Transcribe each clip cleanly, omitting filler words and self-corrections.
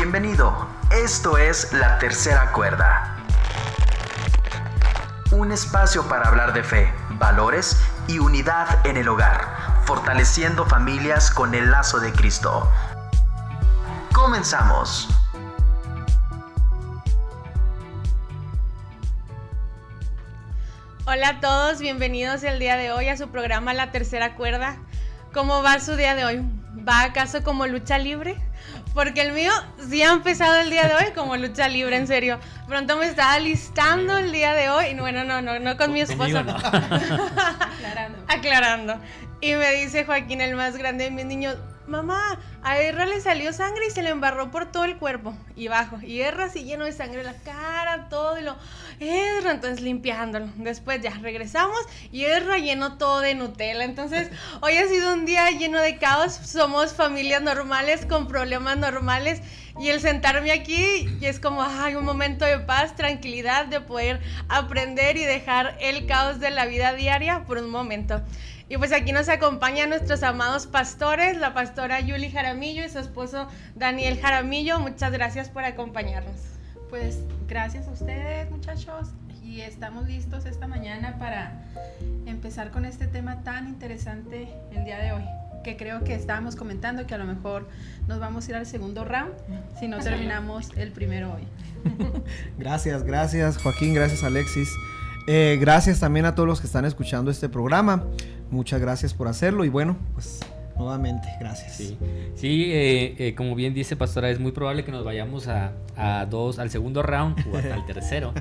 Bienvenido, esto es La Tercera Cuerda. Un espacio para hablar de fe, valores y unidad en el hogar, fortaleciendo familias con el lazo de Cristo. Comenzamos. Hola a todos, bienvenidos el día de hoy a su programa La Tercera Cuerda. ¿Cómo va su día de hoy? ¿Va acaso como lucha libre? Porque el mío sí ha empezado el día de hoy como lucha libre, en serio. Pronto me estaba alistando el día de hoy. Bueno, no con mi esposo. No. Aclarando. Y me dice Joaquín, el más grande de mis niños: mamá, a Erra le salió sangre y se le embarró por todo el cuerpo y bajo. Y Erra así lleno de sangre, la cara, todo. Y lo, Erra, entonces limpiándolo. Después ya regresamos y Erra lleno todo de Nutella. Entonces hoy ha sido un día lleno de caos. Somos familias normales con problemas normales. Y el sentarme aquí y es como un momento de paz, tranquilidad, de poder aprender y dejar el caos de la vida diaria por un momento. Y pues aquí nos acompañan nuestros amados pastores, la pastora Yuli Jaramillo y su esposo Daniel Jaramillo. Muchas gracias por acompañarnos. Pues gracias a ustedes, muchachos, y estamos listos esta mañana para empezar con este tema tan interesante el día de hoy, que creo que estábamos comentando que a lo mejor nos vamos a ir al segundo round si no terminamos el primero hoy. Gracias Joaquín, gracias Alexis. Gracias también a todos los que están escuchando este programa. Muchas gracias por hacerlo y bueno, pues nuevamente, gracias. Sí, como bien dice Pastora, es muy probable que nos vayamos al segundo round o hasta el tercero,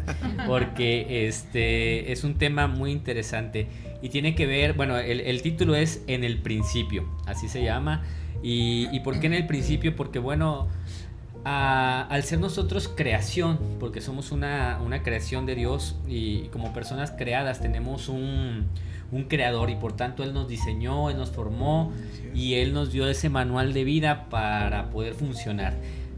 porque es un tema muy interesante y tiene que ver, bueno, el título es En el principio, así se llama. ¿Y por qué en el principio? Porque bueno, al ser nosotros creación, porque somos una creación de Dios y como personas creadas tenemos un creador y por tanto Él nos diseñó, Él nos formó y Él nos dio ese manual de vida para poder funcionar.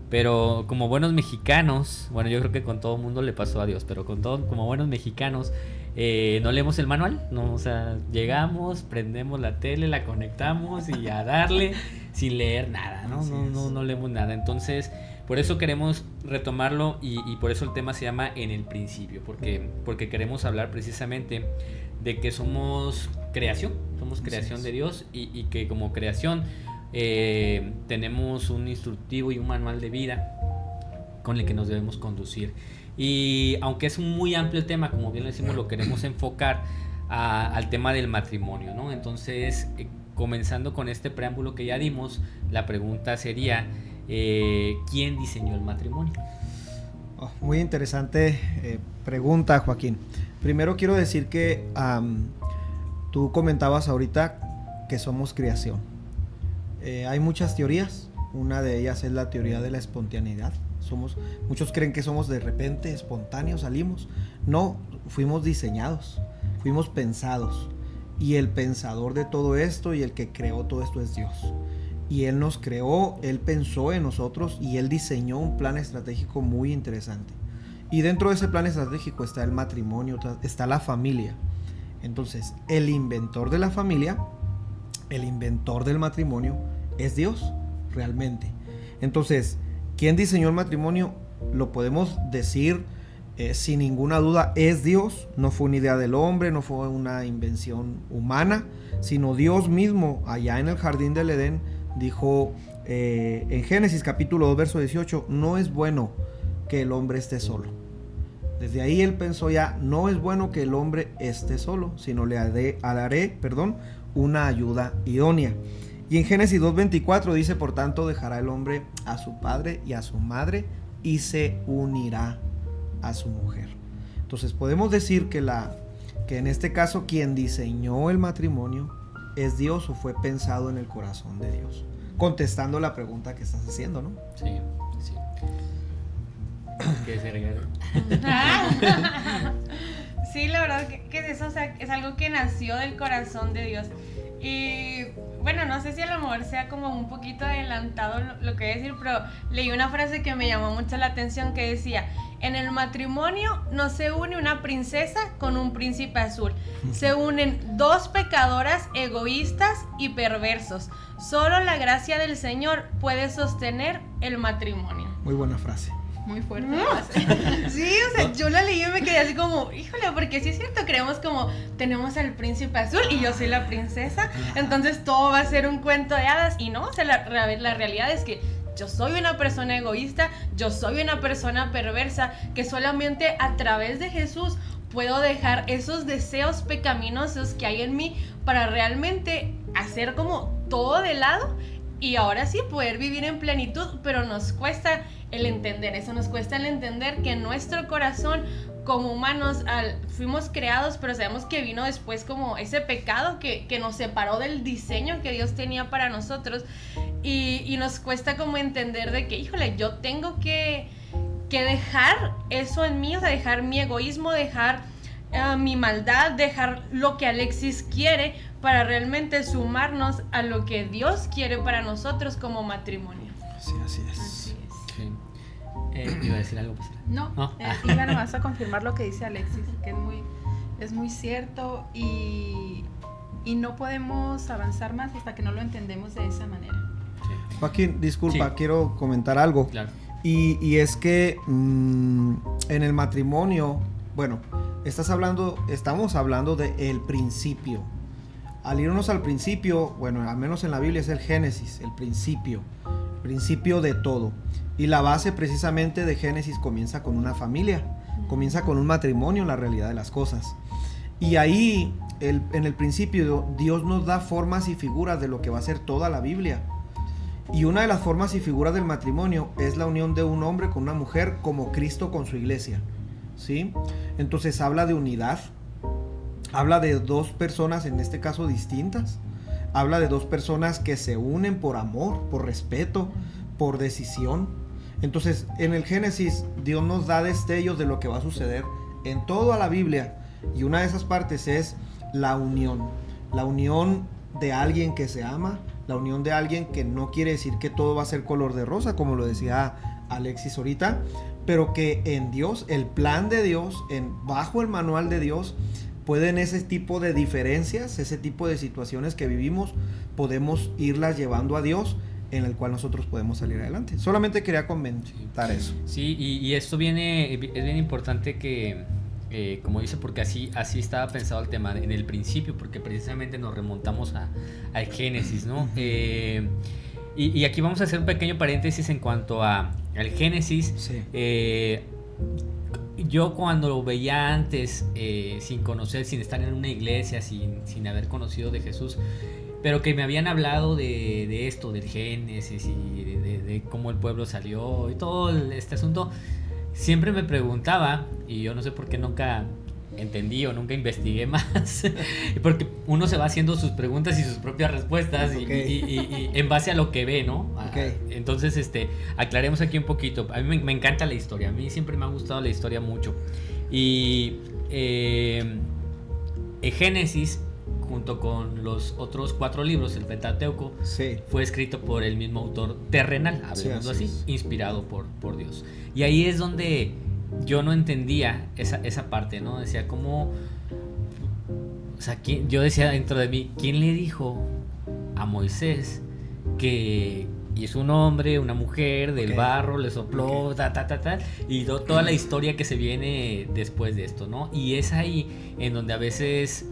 Pero como buenos mexicanos, bueno, yo creo que con todo el mundo le pasó a Dios, pero como buenos mexicanos no leemos el manual, ¿no? O sea, llegamos, prendemos la tele, la conectamos y a darle sin leer nada, ¿no? No leemos nada. Entonces, por eso queremos retomarlo y por eso el tema se llama En el principio, porque queremos hablar precisamente de que somos creación de Dios y que como creación tenemos un instructivo y un manual de vida con el que nos debemos conducir. Y aunque es un muy amplio el tema, como bien lo decimos, lo queremos enfocar al tema del matrimonio, ¿no? Entonces, comenzando con este preámbulo que ya dimos, la pregunta sería: ¿quién diseñó el matrimonio? Muy interesante pregunta, Joaquín. Primero quiero decir que tú comentabas ahorita que somos creación. Hay muchas teorías. Una de ellas es la teoría de la espontaneidad. Muchos creen que somos de repente espontáneos, salimos. No, fuimos diseñados, fuimos pensados. Y el pensador de todo esto y el que creó todo esto es Dios. Y Él nos creó, Él pensó en nosotros y Él diseñó un plan estratégico muy interesante. Y dentro de ese plan estratégico está el matrimonio, está la familia. Entonces, el inventor de la familia, el inventor del matrimonio es Dios, realmente. Entonces, ¿quién diseñó el matrimonio? Lo podemos decir sin ninguna duda, es Dios. No fue una idea del hombre, no fue una invención humana, sino Dios mismo allá en el jardín del Edén dijo en Génesis capítulo 2 verso 18: no es bueno que el hombre esté solo. Desde ahí Él pensó ya, no es bueno que el hombre esté solo, sino le haré una ayuda idónea. Y en Génesis 2:24 dice: por tanto dejará el hombre a su padre y a su madre y se unirá a su mujer. Entonces podemos decir que en este caso quien diseñó el matrimonio es Dios, o fue pensado en el corazón de Dios. Contestando la pregunta que estás haciendo, ¿no? Sí. ¿Qué se regala? Sí, la verdad que eso, o sea, es algo que nació del corazón de Dios. Y bueno, no sé si a lo mejor sea como un poquito adelantado lo que voy a decir, pero leí una frase que me llamó mucho la atención que decía: en el matrimonio no se une una princesa con un príncipe azul, se unen dos pecadoras egoístas y perversos. Solo la gracia del Señor puede sostener el matrimonio. Muy buena frase. Muy fuerte. Sí, o sea, yo la leí y me quedé así como, híjole, porque sí es cierto, creemos como, tenemos al príncipe azul y yo soy la princesa, entonces todo va a ser un cuento de hadas, y no, o sea, la realidad es que yo soy una persona egoísta, yo soy una persona perversa, que solamente a través de Jesús puedo dejar esos deseos pecaminosos que hay en mí para realmente hacer como todo de lado y ahora sí poder vivir en plenitud, pero nos cuesta el entender eso, nos cuesta el entender que nuestro corazón como humanos fuimos creados, pero sabemos que vino después como ese pecado que nos separó del diseño que Dios tenía para nosotros y nos cuesta como entender de que, híjole, yo tengo que dejar eso en mí, o sea, dejar mi egoísmo, dejar mi maldad, dejar lo que Alexis quiere para realmente sumarnos a lo que Dios quiere para nosotros como matrimonio. Sí, así es. Así es. Sí. ¿Iba a decir algo? Pues? No, iba nomás a confirmar lo que dice Alexis, que es muy cierto y no podemos avanzar más hasta que no lo entendemos de esa manera. Sí. Joaquín, disculpa, Sí. quiero comentar algo. Claro. Y es que en el matrimonio, bueno, estamos hablando del principio. Al irnos al principio, bueno, al menos en la Biblia es el Génesis, el principio de todo. Y la base precisamente de Génesis comienza con una familia, comienza con un matrimonio, la realidad de las cosas. Y ahí, en el principio, Dios nos da formas y figuras de lo que va a ser toda la Biblia. Y una de las formas y figuras del matrimonio es la unión de un hombre con una mujer como Cristo con su iglesia, ¿sí? Entonces habla de unidad, habla de dos personas, en este caso distintas, habla de dos personas que se unen por amor, por respeto, por decisión. Entonces en el Génesis Dios nos da destellos de lo que va a suceder en toda la Biblia, y una de esas partes es la unión de alguien que se ama, la unión de alguien que no quiere decir que todo va a ser color de rosa, como lo decía Alexis ahorita, pero que en Dios, el plan de Dios, bajo el manual de Dios, pueden ese tipo de diferencias, ese tipo de situaciones que vivimos, podemos irlas llevando a Dios, en el cual nosotros podemos salir adelante. Solamente quería comentar eso. Sí, y esto es bien importante que, como dice, porque así estaba pensado el tema en el principio, porque precisamente nos remontamos al Génesis, ¿no? Y aquí vamos a hacer un pequeño paréntesis en cuanto al Génesis. Sí. Yo cuando lo veía antes, sin conocer, sin estar en una iglesia, sin haber conocido de Jesús, pero que me habían hablado de esto, del Génesis y de cómo el pueblo salió y todo este asunto, siempre me preguntaba, y yo no sé por qué nunca entendí o nunca investigué más, porque uno se va haciendo sus preguntas y sus propias respuestas, okay. y en base a lo que ve, ¿no? Okay. Entonces, aclaremos aquí un poquito. A mí me encanta la historia, a mí siempre me ha gustado la historia mucho. Y Génesis, junto con los otros 4 libros, el Pentateuco, sí, fue escrito por el mismo autor terrenal, hablando así, inspirado por Dios. Y ahí es donde yo no entendía esa parte, ¿no? Decía, ¿cómo? O sea, yo decía dentro de mí, ¿quién le dijo a Moisés que hizo un hombre, una mujer, del barro, le sopló, y toda la historia que se viene después de esto, ¿no? Y es ahí en donde a veces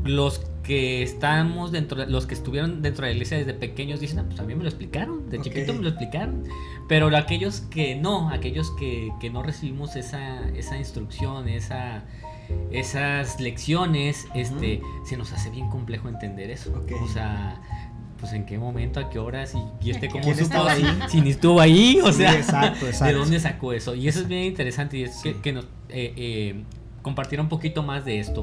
los que estuvieron dentro de la iglesia desde pequeños dicen, pues a mí me lo explicaron, de chiquito me lo explicaron, pero aquellos que no recibimos esa instrucción, esas lecciones, se nos hace bien complejo entender eso. O sea, pues en qué momento, a qué horas y cómo supo ahí, si ni estuvo ahí, o sea, exacto. ¿De dónde sacó eso? Y eso es bien interesante, y es que nos compartir un poquito más de esto.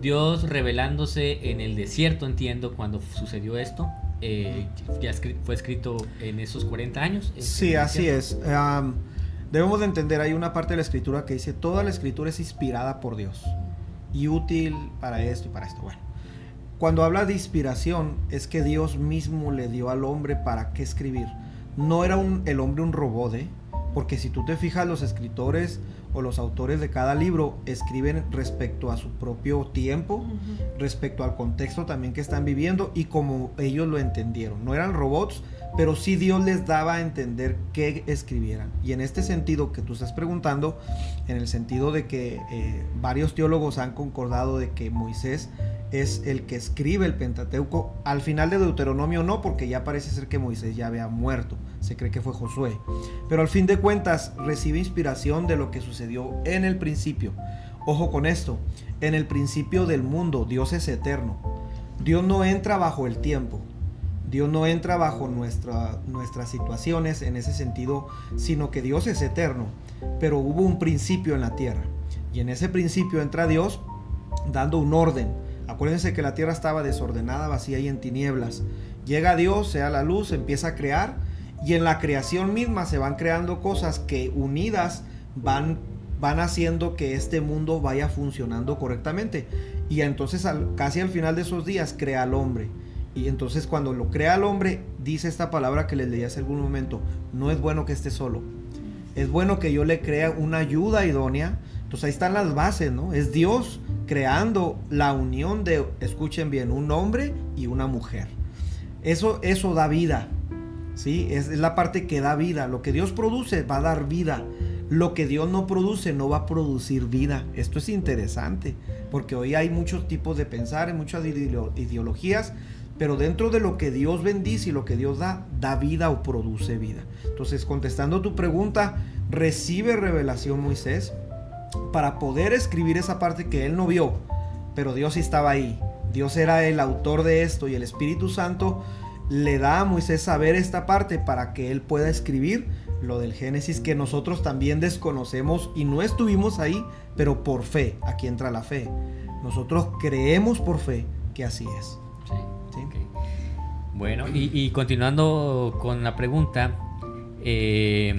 Dios revelándose en el desierto, entiendo, cuando sucedió esto. Ya fue escrito en esos 40 años. Sí, así es. Debemos de entender, hay una parte de la escritura que dice, toda la escritura es inspirada por Dios y útil para esto y para esto. Bueno, cuando habla de inspiración, es que Dios mismo le dio al hombre para qué escribir. No era el hombre un robot, porque si tú te fijas, los escritores o los autores de cada libro escriben respecto a su propio tiempo, respecto al contexto también que están viviendo y como ellos lo entendieron. No eran robots, pero sí Dios les daba a entender qué escribieran. Y en este sentido que tú estás preguntando, en el sentido de que varios teólogos han concordado de que Moisés es el que escribe el Pentateuco, al final de Deuteronomio no, porque ya parece ser que Moisés ya había muerto, se cree que fue Josué, pero al fin de cuentas recibe inspiración de lo que sucedió en el principio. Ojo con esto, en el principio del mundo Dios es eterno, Dios no entra bajo el tiempo, Dios no entra bajo nuestras situaciones en ese sentido, sino que Dios es eterno, pero hubo un principio en la tierra, y en ese principio entra Dios dando un orden. Acuérdense que la tierra estaba desordenada, vacía y en tinieblas. Llega Dios, sea la luz, empieza a crear, y en la creación misma se van creando cosas que unidas van haciendo que este mundo vaya funcionando correctamente. Y entonces casi al final de esos días crea al hombre. Y entonces cuando lo crea al hombre, dice esta palabra que les leí hace algún momento: no es bueno que esté solo, es bueno que yo le crea una ayuda idónea. Entonces ahí están las bases, ¿no? Es Dios creando la unión de, escuchen bien, un hombre y una mujer. Eso da vida, ¿sí? Es la parte que da vida. Lo que Dios produce va a dar vida. Lo que Dios no produce no va a producir vida. Esto es interesante, porque hoy hay muchos tipos de pensar, hay muchas ideologías, pero dentro de lo que Dios bendice y lo que Dios da vida o produce vida. Entonces, contestando tu pregunta, recibe revelación Moisés para poder escribir esa parte que él no vio, pero Dios sí estaba ahí. Dios era el autor de esto y el Espíritu Santo le da a Moisés saber esta parte para que él pueda escribir lo del Génesis, que nosotros también desconocemos y no estuvimos ahí, pero por fe. Aquí entra la fe. Nosotros creemos por fe que así es. Sí. ¿Sí? Okay. Bueno, y continuando con la pregunta, que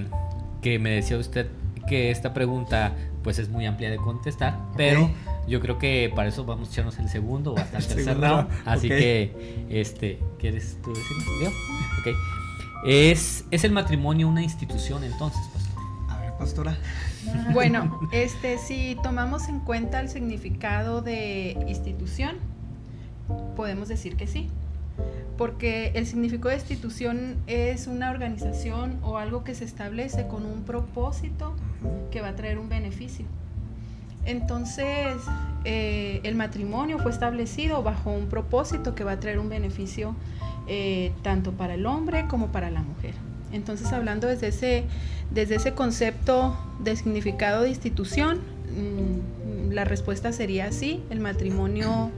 me decía usted que esta pregunta pues es muy amplia de contestar, pero yo creo que para eso vamos a echarnos el segundo o hasta el tercer round. Así que, ¿quieres tú decirlo? ¿Yo? Okay. ¿Es el matrimonio una institución entonces, pastor? A ver, pastora. Bueno, si tomamos en cuenta el significado de institución, podemos decir que sí. Porque el significado de institución es una organización o algo que se establece con un propósito que va a traer un beneficio. Entonces, el matrimonio fue establecido bajo un propósito que va a traer un beneficio tanto para el hombre como para la mujer. Entonces, hablando desde ese concepto de significado de institución, la respuesta sería sí, el matrimonio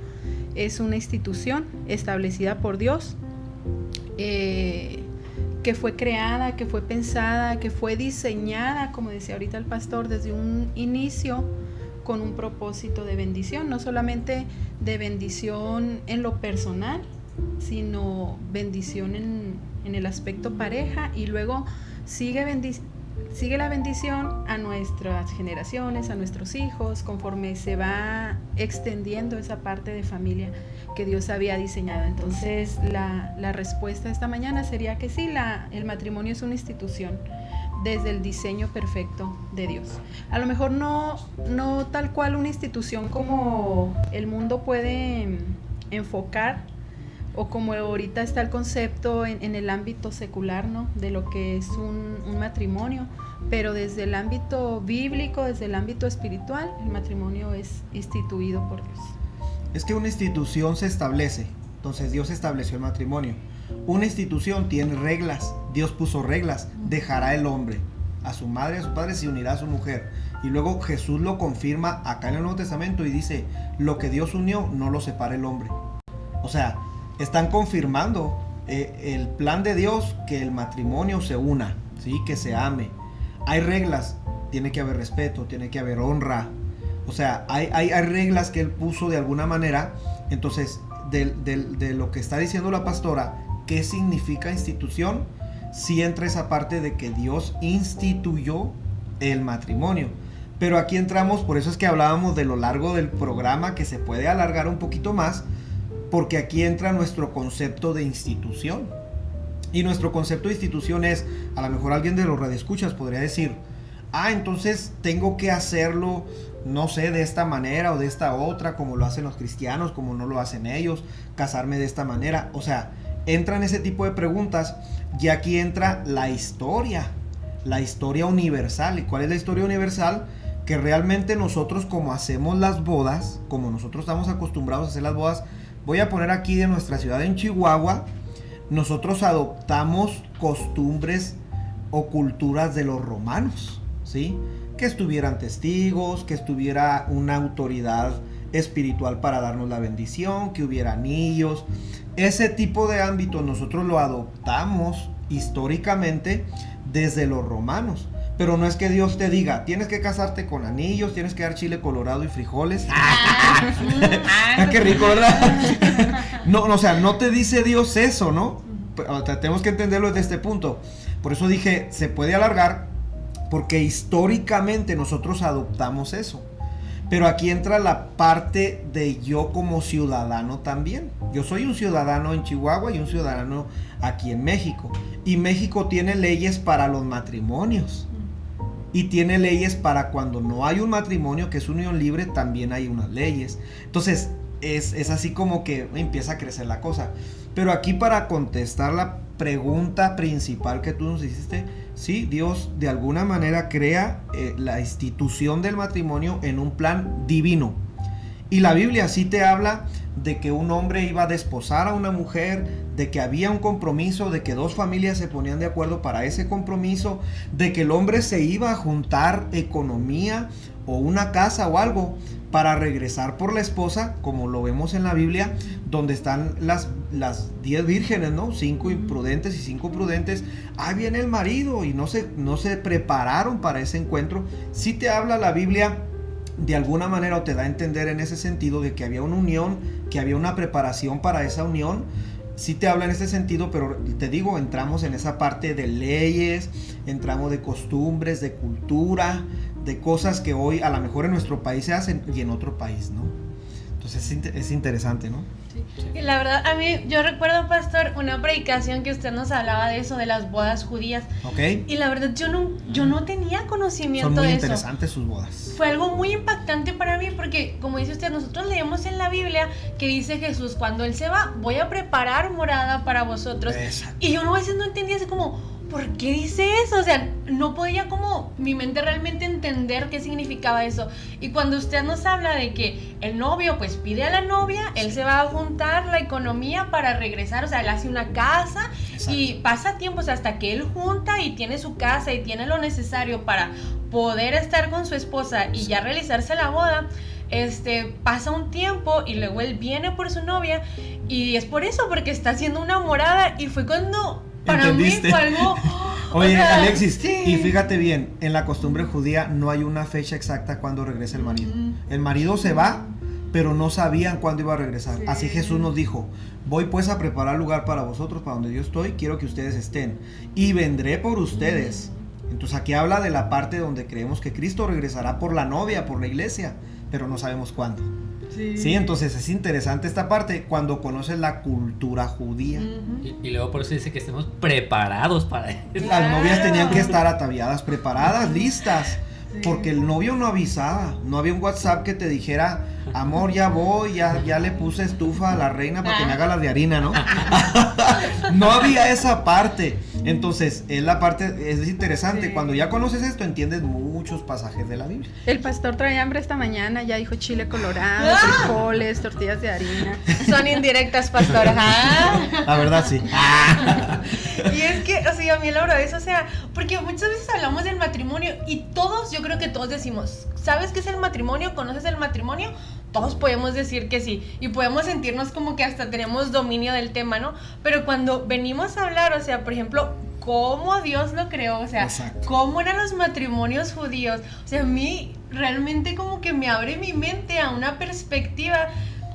es una institución establecida por Dios, que fue creada, que fue pensada, que fue diseñada, como decía ahorita el pastor, desde un inicio con un propósito de bendición, no solamente de bendición en lo personal, sino bendición en el aspecto pareja, y luego sigue la bendición a nuestras generaciones, a nuestros hijos, conforme se va extendiendo esa parte de familia que Dios había diseñado. Entonces, la respuesta esta mañana sería que sí, el matrimonio es una institución desde el diseño perfecto de Dios. A lo mejor no tal cual una institución como el mundo puede enfocar, o como ahorita está el concepto en el ámbito secular, ¿no?, de lo que es un matrimonio, pero desde el ámbito bíblico, desde el ámbito espiritual, el matrimonio es instituido por Dios. Es que una institución se establece, entonces Dios estableció el matrimonio. Una institución tiene reglas, Dios puso reglas, dejará el hombre a su madre y a su padre, se unirá a su mujer. Y luego Jesús lo confirma acá en el Nuevo Testamento y dice, lo que Dios unió no lo separa el hombre. O sea, están confirmando el plan de Dios, que el matrimonio se una, ¿sí?, que se ame. Hay reglas, tiene que haber respeto, tiene que haber honra. O sea, hay reglas que Él puso de alguna manera. Entonces, de lo que está diciendo la pastora, ¿qué significa institución? Sí entra esa parte de que Dios instituyó el matrimonio. Pero aquí entramos, por eso es que hablábamos de lo largo del programa, que se puede alargar un poquito más, porque aquí entra nuestro concepto de institución. Y nuestro concepto de institución es, a lo mejor alguien de los radioescuchas podría decir, entonces tengo que hacerlo, no sé, de esta manera o de esta otra, como lo hacen los cristianos, como no lo hacen ellos, casarme de esta manera. O sea, entran ese tipo de preguntas y aquí entra la historia universal. ¿Y cuál es la historia universal? Que realmente nosotros, como hacemos las bodas, como nosotros estamos acostumbrados a hacer las bodas, voy a poner aquí de nuestra ciudad en Chihuahua, nosotros adoptamos costumbres o culturas de los romanos, ¿sí? Que estuvieran testigos, que estuviera una autoridad espiritual para darnos la bendición, que hubiera anillos. Ese tipo de ámbito nosotros lo adoptamos históricamente desde los romanos. Pero no es que Dios te diga, tienes que casarte con anillos, tienes que dar chile colorado y frijoles. ¡Qué rico, ¿verdad? No, o sea, no te dice Dios eso, ¿no? O sea, tenemos que entenderlo desde este punto. Por eso dije, se puede alargar, porque históricamente nosotros adoptamos eso. Pero aquí entra la parte de yo como ciudadano también. Yo soy un ciudadano en Chihuahua y un ciudadano aquí en México. Y México tiene leyes para los matrimonios. Y tiene leyes para cuando no hay un matrimonio, que es unión libre, también hay unas leyes. Entonces, es así como que empieza a crecer la cosa. Pero aquí, para contestar la pregunta principal que tú nos hiciste, sí, Dios de alguna manera crea la institución del matrimonio en un plan divino. Y la Biblia sí te habla de que un hombre iba a desposar a una mujer, de que había un compromiso, de que dos familias se ponían de acuerdo para ese compromiso, de que el hombre se iba a juntar economía o una casa o algo para regresar por la esposa, como lo vemos en la Biblia, donde están las 10 vírgenes, ¿no? 5 imprudentes y 5 prudentes. Ahí viene el marido y no se prepararon para ese encuentro. Sí te habla la Biblia de alguna manera, o te da a entender en ese sentido, de que había una unión, que había una preparación para esa unión. Sí te habla en ese sentido, pero te digo, entramos en esa parte de leyes, entramos de costumbres, de cultura, de cosas que hoy a lo mejor en nuestro país se hacen y en otro país, ¿no? Entonces es interesante, ¿no? Y la verdad, a mí, yo recuerdo, pastor, una predicación que usted nos hablaba de eso, de las bodas judías. Ok. Y la verdad, yo no tenía conocimiento de eso. Son muy interesantes sus bodas. Fue algo muy impactante para mí porque, como dice usted, nosotros leemos en la Biblia que dice Jesús, cuando Él se va, voy a preparar morada para vosotros. Exacto. Y yo a veces no entendía así como, ¿por qué dice eso? O sea, no podía como mi mente realmente entender qué significaba eso. Y cuando usted nos habla de que el novio pues pide a la novia, él se va a juntar la economía para regresar, o sea, él hace una casa. Exacto. Y pasa tiempo, o sea, hasta que él junta y tiene su casa y tiene lo necesario para poder estar con su esposa y ya realizarse la boda. Pasa un tiempo y luego él viene por su novia y es por eso, porque está haciendo una morada. Y fue cuando para ¿entendiste? mí fue algo... Oye, o sea, Alexis, sí. Y fíjate bien, en la costumbre judía no hay una fecha exacta cuando regresa el marido. El marido se va, pero no sabían cuándo iba a regresar. Sí. Así Jesús nos dijo, voy pues a preparar lugar para vosotros, para donde yo estoy, quiero que ustedes estén. Y vendré por ustedes. Entonces aquí habla de la parte donde creemos que Cristo regresará por la novia, por la iglesia, pero no sabemos cuándo. Sí, entonces es interesante esta parte cuando conoces la cultura judía. Y luego por eso dice que estemos preparados para eso. Las novias tenían que estar ataviadas, preparadas, listas. Porque el novio no avisaba, no había un WhatsApp que te dijera, amor, ya voy, ya le puse estufa a la reina para que me haga las de harina, ¿no? No había esa parte. Entonces, es interesante. Cuando ya conoces esto, entiendes muchos pasajes de la Biblia. El pastor trae hambre esta mañana, ya dijo chile colorado, frijoles, tortillas de harina. Son indirectas, pastor. La verdad, sí. Y es que, o sea, a mí la verdad es, o sea, porque muchas veces hablamos del matrimonio y todos, yo creo que todos decimos, ¿sabes qué es el matrimonio? ¿Conoces el matrimonio? Todos podemos decir que sí y podemos sentirnos como que hasta tenemos dominio del tema, ¿no? Pero cuando venimos a hablar, o sea, por ejemplo, cómo Dios lo creó, o sea, exacto, cómo eran los matrimonios judíos, o sea, a mí realmente como que me abre mi mente a una perspectiva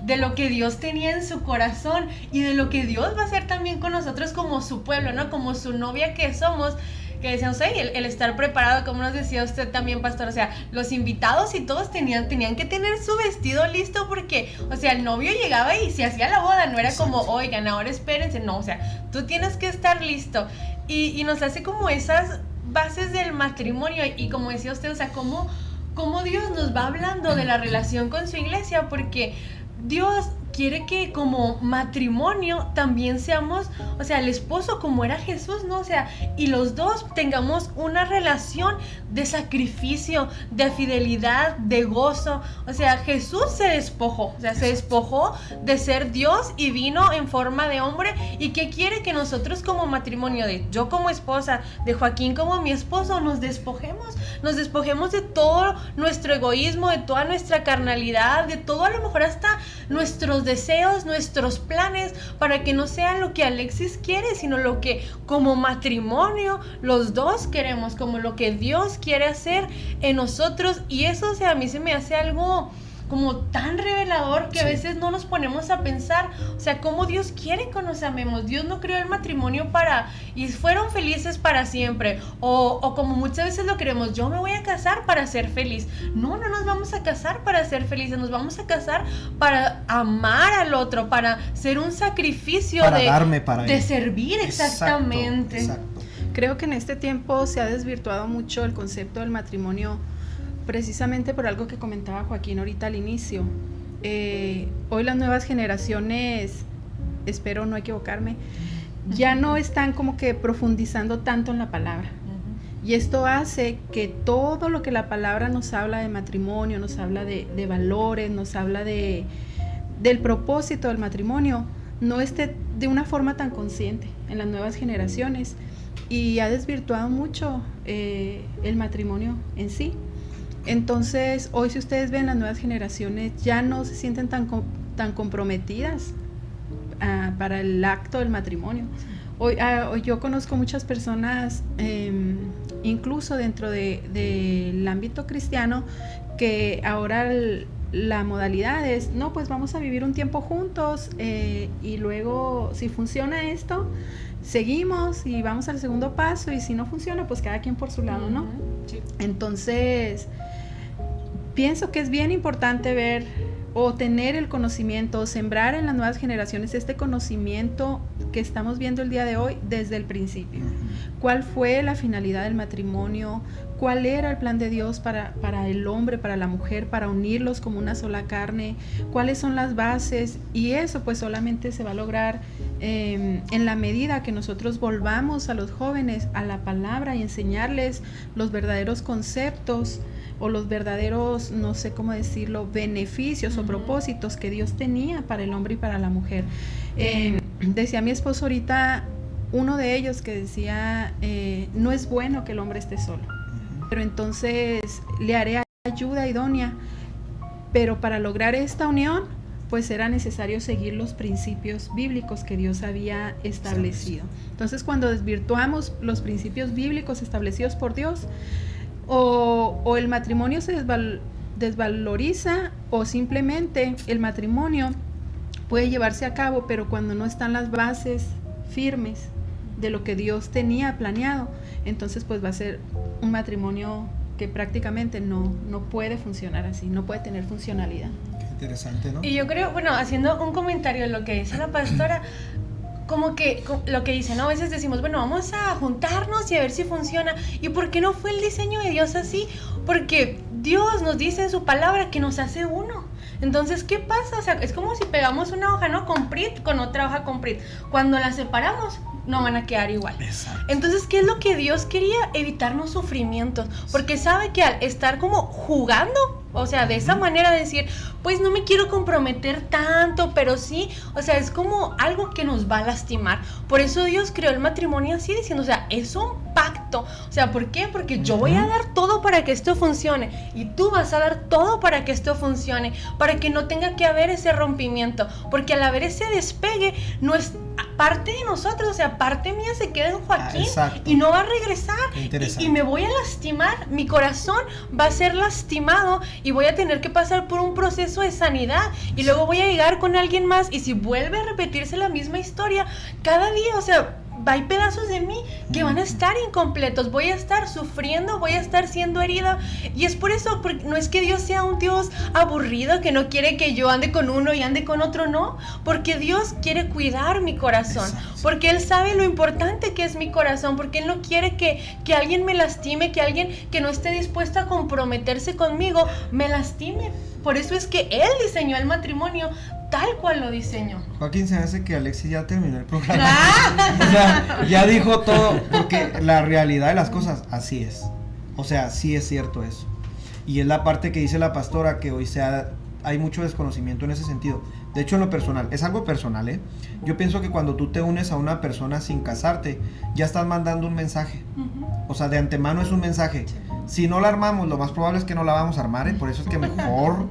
de lo que Dios tenía en su corazón y de lo que Dios va a hacer también con nosotros como su pueblo, ¿no? Como su novia que somos. que decían, o sea, el estar preparado, como nos decía usted también, pastor, o sea, los invitados y todos tenían que tener su vestido listo porque, o sea, el novio llegaba y se hacía la boda, no era como, oigan, ahora espérense, no, o sea, tú tienes que estar listo. Y nos hace como esas bases del matrimonio y como decía usted, o sea, cómo Dios nos va hablando de la relación con su iglesia, porque Dios quiere que como matrimonio también seamos, o sea, el esposo como era Jesús, ¿no? O sea, y los dos tengamos una relación de sacrificio, de fidelidad, de gozo. O sea, Jesús se despojó, o sea, se despojó de ser Dios y vino en forma de hombre. ¿Y qué quiere? Que nosotros como matrimonio, de yo como esposa, de Joaquín como mi esposo, nos despojemos de todo nuestro egoísmo, de toda nuestra carnalidad, de todo, a lo mejor hasta nuestros deseos, nuestros planes, para que no sea lo que Alexis quiere, sino lo que como matrimonio los dos queremos, como lo que Dios quiere hacer en nosotros. Y eso, o sea, a mí se me hace algo como tan revelador que a veces no nos ponemos a pensar, o sea, cómo Dios quiere que nos amemos. Dios no creó el matrimonio y fueron felices para siempre, o como muchas veces lo queremos, yo me voy a casar para ser feliz. No nos vamos a casar para ser felices, nos vamos a casar para amar al otro, para ser un sacrificio para darme para de él. Servir, exactamente. Exacto. Creo que en este tiempo se ha desvirtuado mucho el concepto del matrimonio, precisamente por algo que comentaba Joaquín ahorita al inicio. Hoy las nuevas generaciones, espero no equivocarme, ya no están como que profundizando tanto en la palabra. Y esto hace que todo lo que la palabra nos habla de matrimonio, nos habla de valores, nos habla del propósito del matrimonio, no esté de una forma tan consciente en las nuevas generaciones, y ha desvirtuado mucho el matrimonio en sí. Entonces, hoy si ustedes ven, las nuevas generaciones ya no se sienten tan comprometidas para el acto del matrimonio. Hoy yo conozco muchas personas, incluso dentro del ámbito cristiano, que ahora la modalidad es, no, pues vamos a vivir un tiempo juntos y luego si funciona esto, seguimos y vamos al segundo paso, y si no funciona, pues cada quien por su lado, ¿no? Sí. Entonces, pienso que es bien importante ver o tener el conocimiento, o sembrar en las nuevas generaciones este conocimiento que estamos viendo el día de hoy desde el principio. ¿Cuál fue la finalidad del matrimonio? ¿Cuál era el plan de Dios para el hombre, para la mujer, para unirlos como una sola carne? ¿Cuáles son las bases? Y eso pues solamente se va a lograr en la medida que nosotros volvamos a los jóvenes a la palabra y enseñarles los verdaderos conceptos o los verdaderos, no sé cómo decirlo, beneficios o propósitos que Dios tenía para el hombre y para la mujer. Decía mi esposo ahorita, uno de ellos que decía, no es bueno que el hombre esté solo, pero entonces le haré ayuda idónea, pero para lograr esta unión, pues era necesario seguir los principios bíblicos que Dios había establecido. Entonces, cuando desvirtuamos los principios bíblicos establecidos por Dios, o el matrimonio se desvaloriza, o simplemente el matrimonio puede llevarse a cabo, pero cuando no están las bases firmes de lo que Dios tenía planeado, entonces pues va a ser un matrimonio que prácticamente no puede funcionar así, no puede tener funcionalidad. Qué interesante, ¿no? Y yo creo, bueno, haciendo un comentario de lo que dice la pastora, como que lo que dice, ¿no? A veces decimos, bueno, vamos a juntarnos y a ver si funciona. ¿Y por qué no fue el diseño de Dios así? Porque Dios nos dice en su palabra que nos hace uno. Entonces, ¿qué pasa? O sea, es como si pegamos una hoja, ¿no? Con PRIT, con otra hoja con PRIT. Cuando las separamos, no van a quedar igual. Exacto. Entonces, ¿qué es lo que Dios quería? Evitarnos sufrimientos. Porque sabe que al estar como jugando, o sea, de esa manera de decir, pues no me quiero comprometer tanto, pero sí, o sea, es como algo que nos va a lastimar. Por eso Dios creó el matrimonio así, diciendo, o sea, es un pacto. O sea, ¿por qué? Porque yo voy a dar todo para que esto funcione, y tú vas a dar todo para que esto funcione, para que no tenga que haber ese rompimiento, porque al haber ese despegue, no es parte de nosotros, o sea, parte mía se queda en Joaquín y no va a regresar, y me voy a lastimar, mi corazón va a ser lastimado y voy a tener que pasar por un proceso de sanidad, y luego voy a llegar con alguien más, y si vuelve a repetirse la misma historia cada día, o sea, hay pedazos de mí que van a estar incompletos, voy a estar sufriendo, voy a estar siendo herida, y es por eso, porque no es que Dios sea un Dios aburrido que no quiere que yo ande con uno y ande con otro, no, porque Dios quiere cuidar mi corazón. Exacto. Porque Él sabe lo importante que es mi corazón, porque Él no quiere que alguien me lastime, que alguien que no esté dispuesto a comprometerse conmigo me lastime. Por eso es que Él diseñó el matrimonio tal cual lo diseñó. Joaquín, se hace que Alexis ya terminó el programa. O sea, ya dijo todo, porque la realidad de las cosas, así es. O sea, sí es cierto eso. Y es la parte que dice la pastora, que hoy hay mucho desconocimiento en ese sentido. De hecho, en lo personal, es algo personal, ¿eh? Yo pienso que cuando tú te unes a una persona sin casarte, ya estás mandando un mensaje. O sea, de antemano es un mensaje. Si no la armamos, lo más probable es que no la vamos a armar, ¿eh? Por eso es que mejor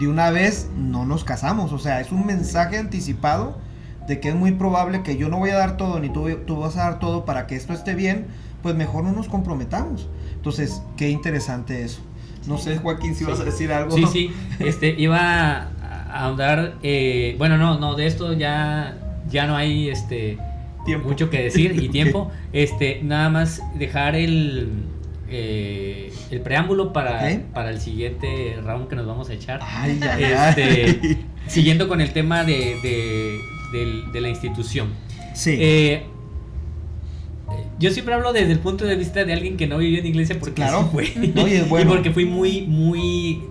de una vez no nos casamos. O sea, es un mensaje anticipado de que es muy probable que yo no voy a dar todo, ni tú vas a dar todo para que esto esté bien, pues mejor no nos comprometamos. Entonces, qué interesante eso. No sé, Joaquín, si vas a decir algo. Sí, iba a ahondar, bueno, no, de esto ya no hay tiempo. Mucho que decir y tiempo. Nada más dejar el preámbulo para el siguiente round que nos vamos a echar. Siguiendo con el tema de la institución. Sí. Yo siempre hablo desde el punto de vista de alguien que no vivió en iglesia, porque claro, fue. Oye, bueno. Y porque fui muy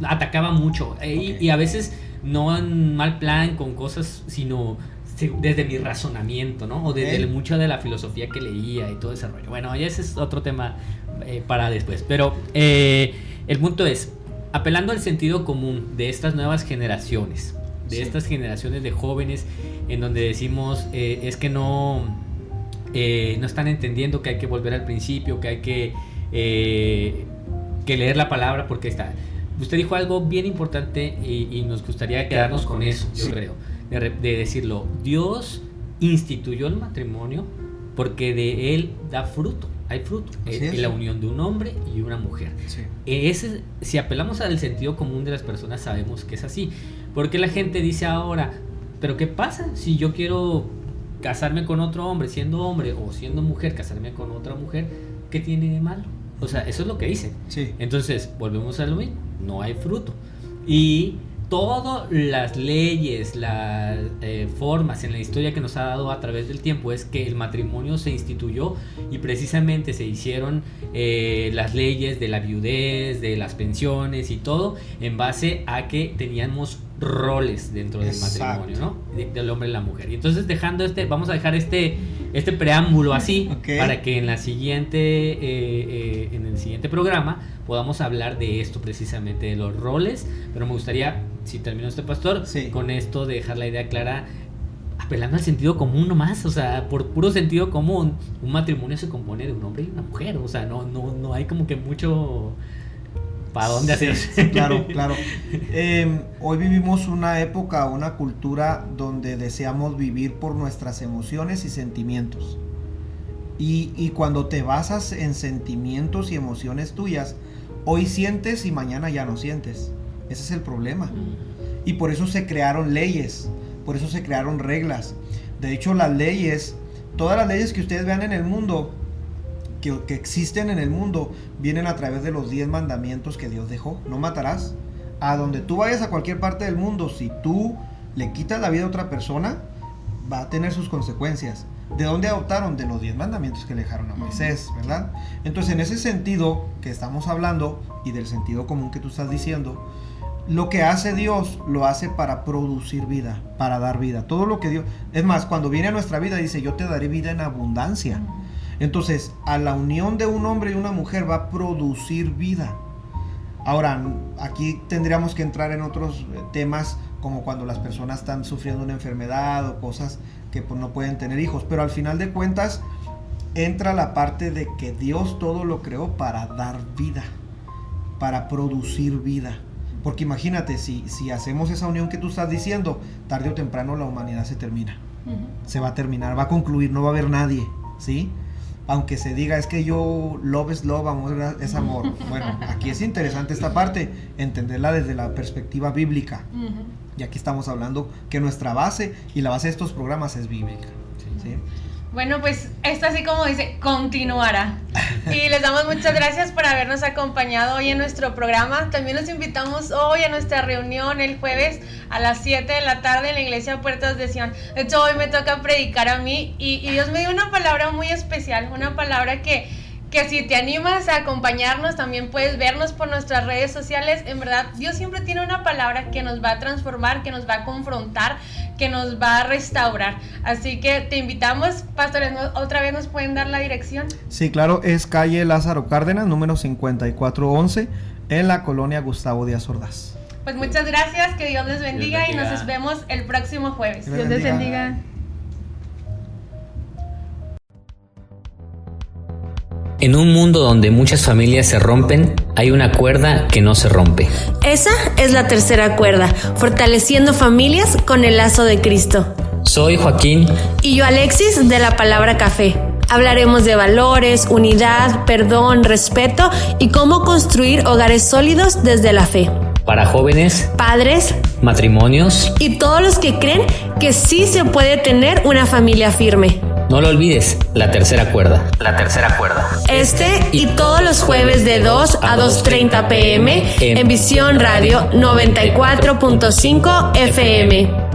atacaba mucho, y a veces no en mal plan con cosas, sino desde mi razonamiento, ¿no? O desde mucho de la filosofía que leía y todo ese rollo. Bueno, ya ese es otro tema para después. Pero el punto es, apelando al sentido común de estas nuevas generaciones, de estas generaciones de jóvenes, en donde decimos, es que no están entendiendo que hay que volver al principio, que hay que leer la palabra, porque está. Usted dijo algo bien importante y nos gustaría quedarnos con eso, yo creo, de decirlo. Dios instituyó el matrimonio porque de él da fruto, hay fruto, en la unión de un hombre y una mujer. Sí. Si apelamos al sentido común de las personas, sabemos que es así, porque la gente dice ahora, pero ¿qué pasa si yo quiero casarme con otro hombre, o siendo mujer, casarme con otra mujer? ¿Qué tiene de malo? O sea, eso es lo que dicen. Sí. Entonces, volvemos a lo mismo, no hay fruto. Y todas las leyes, las formas en la historia que nos ha dado a través del tiempo es que el matrimonio se instituyó, y precisamente se hicieron las leyes de la viudez, de las pensiones y todo en base a que teníamos roles dentro del matrimonio, ¿no? Del hombre y la mujer. Y entonces vamos a dejar este preámbulo así, para que en el siguiente programa podamos hablar de esto, precisamente de los roles. Pero me gustaría, si terminó pastor, con esto dejar la idea clara, apelando al sentido común nomás. O sea, por puro sentido común, un matrimonio se compone de un hombre y una mujer. O sea, no hay como que mucho para dónde hacer. Sí, claro. Hoy vivimos una época, una cultura donde deseamos vivir por nuestras emociones y sentimientos. Y cuando te basas en sentimientos y emociones tuyas, hoy sientes y mañana ya no sientes. Ese es el problema. Y por eso se crearon leyes, por eso se crearon reglas. De hecho, todas las leyes que ustedes vean en el mundo, que existen en el mundo, vienen a través de los 10 mandamientos que Dios dejó. No matarás. A donde tú vayas, a cualquier parte del mundo, si tú le quitas la vida a otra persona, va a tener sus consecuencias. ¿De dónde adoptaron? De los 10 mandamientos que le dejaron a Moisés, ¿verdad? Entonces, en ese sentido que estamos hablando, y del sentido común que tú estás diciendo, lo que hace Dios, lo hace para producir vida, para dar vida. Todo lo que Dios... Es más, cuando viene a nuestra vida, dice, yo te daré vida en abundancia. Entonces, a la unión de un hombre y una mujer va a producir vida. Ahora, aquí tendríamos que entrar en otros temas, como cuando las personas están sufriendo una enfermedad o cosas que pues, no pueden tener hijos. Pero al final de cuentas, entra la parte de que Dios todo lo creó para dar vida, para producir vida. Porque imagínate, si hacemos esa unión que tú estás diciendo, tarde o temprano la humanidad se termina. Se va a terminar, va a concluir, no va a haber nadie, ¿sí? Aunque se diga, es que love is love, amor es amor. Bueno, aquí es interesante esta parte, entenderla desde la perspectiva bíblica. Y aquí estamos hablando que nuestra base y la base de estos programas es bíblica. ¿sí? Bueno, pues esto así como dice, continuará. Y les damos muchas gracias por habernos acompañado hoy en nuestro programa. También los invitamos hoy a nuestra reunión el jueves a las 7 de la tarde en la iglesia Puertas de Sion. De hecho, hoy me toca predicar a mí y Dios me dio una palabra muy especial, una palabra que si te animas a acompañarnos, también puedes vernos por nuestras redes sociales. En verdad, Dios siempre tiene una palabra que nos va a transformar, que nos va a confrontar, que nos va a restaurar. Así que te invitamos, pastores, otra vez nos pueden dar la dirección. Sí, claro, es calle Lázaro Cárdenas, número 5411, en la colonia Gustavo Díaz Ordaz. Pues muchas gracias, que Dios les bendiga, y nos vemos el próximo jueves. Dios les bendiga. En un mundo donde muchas familias se rompen, hay una cuerda que no se rompe. Esa es la tercera cuerda, fortaleciendo familias con el lazo de Cristo. Soy Joaquín. Y yo, Alexis, de la Palabra Café. Hablaremos de valores, unidad, perdón, respeto y cómo construir hogares sólidos desde la fe. Para jóvenes, padres, matrimonios y todos los que creen que sí se puede tener una familia firme. No lo olvides, la tercera cuerda. La tercera cuerda. Este y todos los jueves de 2 a 2:30 p.m. en Visión Radio 94.5 FM.